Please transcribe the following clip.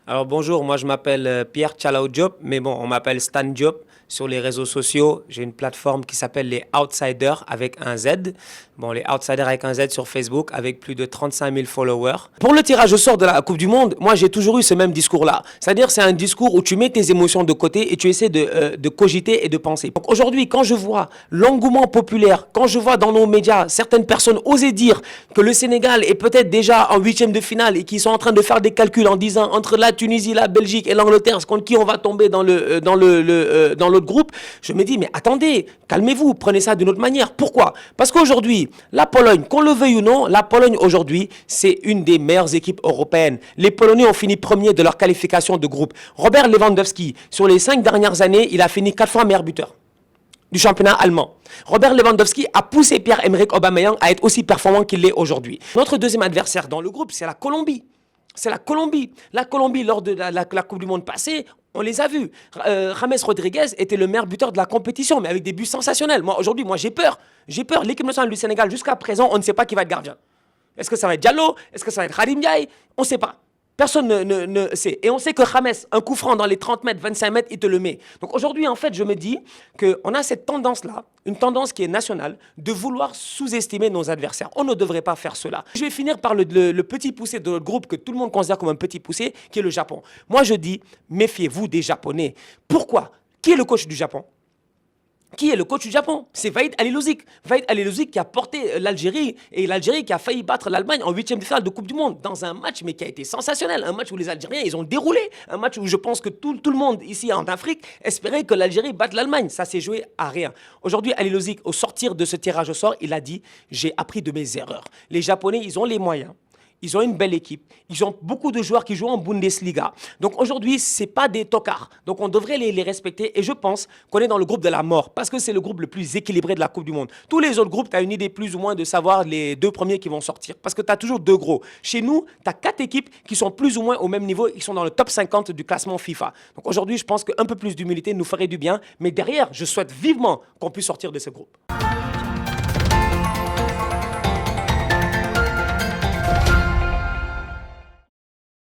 Alors bonjour, moi je m'appelle Pierre Tchalao Diop, mais bon, on m'appelle Stan Diop sur les réseaux sociaux. J'ai une plateforme qui s'appelle les Outsiders avec un Z. Bon, les Outsiders avec un Z sur Facebook avec plus de 35 000 followers. Pour le tirage au sort de la Coupe du Monde, moi j'ai toujours eu ce même discours-là. C'est-à-dire c'est un discours où tu mets tes émotions de côté et tu essaies de cogiter et de penser. Donc aujourd'hui, quand je vois l'engouement populaire, quand je vois dans nos médias certaines personnes oser dire que le Sénégal est peut-être déjà en huitième de finale et qu'ils sont en train de faire des calculs en disant entre la Tunisie, la Belgique et l'Angleterre, contre qui on va tomber dans l'autre groupe, je me dis mais attendez, calmez-vous, prenez ça d'une autre manière. Pourquoi? Parce qu'aujourd'hui, la Pologne, qu'on le veuille ou non, la Pologne aujourd'hui, c'est une des meilleures équipes européennes. Les Polonais ont fini premier de leur qualification de groupe. Robert Lewandowski, sur les 5 dernières années, il a fini 4 fois meilleur buteur du championnat allemand. Robert Lewandowski a poussé Pierre-Emerick Aubameyang à être aussi performant qu'il l'est aujourd'hui. Notre deuxième adversaire dans le groupe, c'est la Colombie. C'est la Colombie. La Colombie, lors de la Coupe du Monde passée, on les a vus. James Rodriguez était le meilleur buteur de la compétition, mais avec des buts sensationnels. Moi, aujourd'hui, j'ai peur. J'ai peur. L'équipe nationale du Sénégal, jusqu'à présent, on ne sait pas qui va être gardien. Est-ce que ça va être Diallo? Est-ce que ça va être Harim Ndiaye? On ne sait pas. Personne ne sait. Et on sait que James, un coup franc dans les 30 mètres, 25 mètres, il te le met. Donc aujourd'hui, en fait, je me dis qu'on a cette tendance-là, une tendance qui est nationale, de vouloir sous-estimer nos adversaires. On ne devrait pas faire cela. Je vais finir par le petit poussé de notre groupe que tout le monde considère comme un petit poussé, qui est le Japon. Moi, je dis, méfiez-vous des Japonais. Pourquoi? Qui est le coach du Japon? Qui est le coach du Japon? C'est Vahid Halilhodzic. Vahid Halilhodzic qui a porté l'Algérie et l'Algérie qui a failli battre l'Allemagne en huitième de finale de Coupe du Monde dans un match mais qui a été sensationnel. Un match où les Algériens, ils ont déroulé. Un match où je pense que tout le monde ici en Afrique espérait que l'Algérie batte l'Allemagne. Ça s'est joué à rien. Aujourd'hui, Halilhodzic, au sortir de ce tirage au sort, il a dit « J'ai appris de mes erreurs ». Les Japonais, ils ont les moyens. Ils ont une belle équipe. Ils ont beaucoup de joueurs qui jouent en Bundesliga. Donc aujourd'hui, ce n'est pas des tocards. Donc on devrait les respecter. Et je pense qu'on est dans le groupe de la mort parce que c'est le groupe le plus équilibré de la Coupe du Monde. Tous les autres groupes, tu as une idée plus ou moins de savoir les deux premiers qui vont sortir. Parce que tu as toujours deux gros. Chez nous, tu as 4 équipes qui sont plus ou moins au même niveau. Ils sont dans le top 50 du classement FIFA. Donc aujourd'hui, je pense qu'un peu plus d'humilité nous ferait du bien. Mais derrière, je souhaite vivement qu'on puisse sortir de ce groupe.